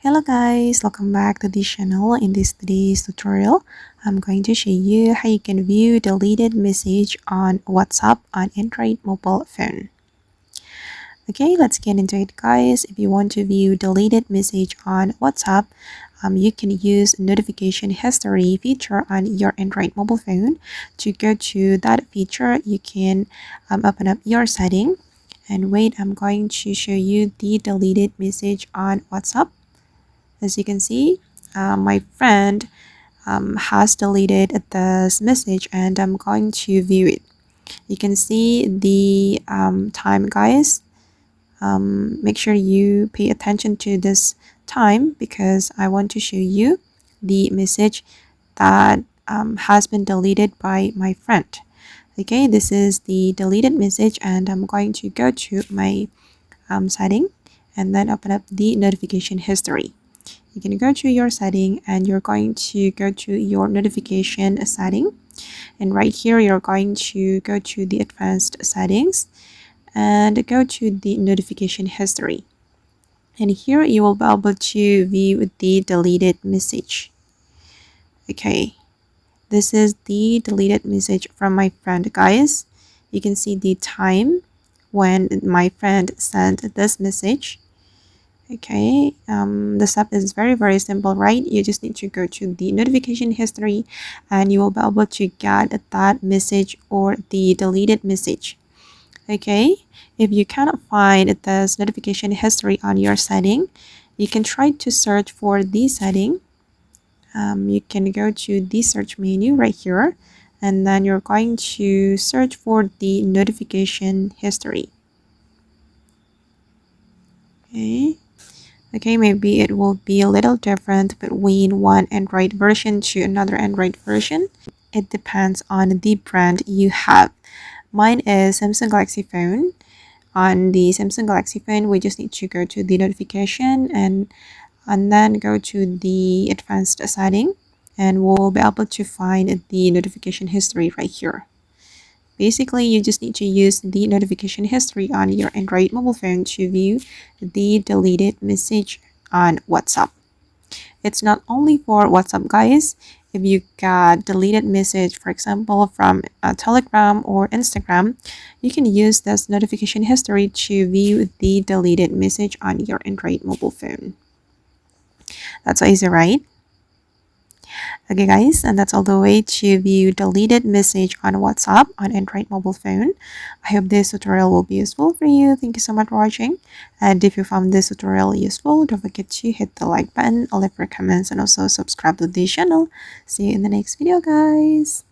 Hello guys, welcome back to this channel. In today's tutorial, I'm going to show you how you can view deleted message on WhatsApp on Android mobile phone. Okay, let's get into it guys. If you want to view deleted message on WhatsApp, you can use notification history feature on your Android mobile phone. To go to that feature, you can open up your setting and wait, I'm going to show you the deleted message on WhatsApp. As you can see, my friend has deleted this message and I'm going to view it. You can see the time guys. Make sure you pay attention to this time because I want to show you the message that has been deleted by my friend. Okay, this is the deleted message and I'm going to go to my setting and then open up the notification history. You can go to your setting and you're going to go to your notification setting, and right here you're going to go to the advanced settings and go to the notification history, and here you will be able to view the deleted message. Okay, this is the deleted message from my friend guys. You can see the time when my friend sent this message. Okay, the step is very simple, right? You just need to go to the notification history and you will be able to get that message or the deleted message. Okay, if you cannot find this notification history on your setting, you can try to search for the setting. You can go to the search menu right here and then you're going to search for the notification history. Okay, maybe it will be a little different between one Android version to another Android version. It depends on the brand you have. Mine is Samsung Galaxy phone. On the Samsung Galaxy phone, we just need to go to the notification and then go to the advanced setting, and we'll be able to find the notification history right here. Basically, you just need to use the notification history on your Android mobile phone to view the deleted message on WhatsApp. It's not only for WhatsApp guys. If you got deleted message, for example, from Telegram or Instagram, you can use this notification history to view the deleted message on your Android mobile phone. That's so easy, right? Okay guys, and that's all the way to view deleted message on WhatsApp on Android mobile phone. I hope this tutorial will be useful for you. Thank you so much for watching, and if you found this tutorial useful, don't forget to hit the like button, leave your comments, and also subscribe to this channel. See you in the next video guys.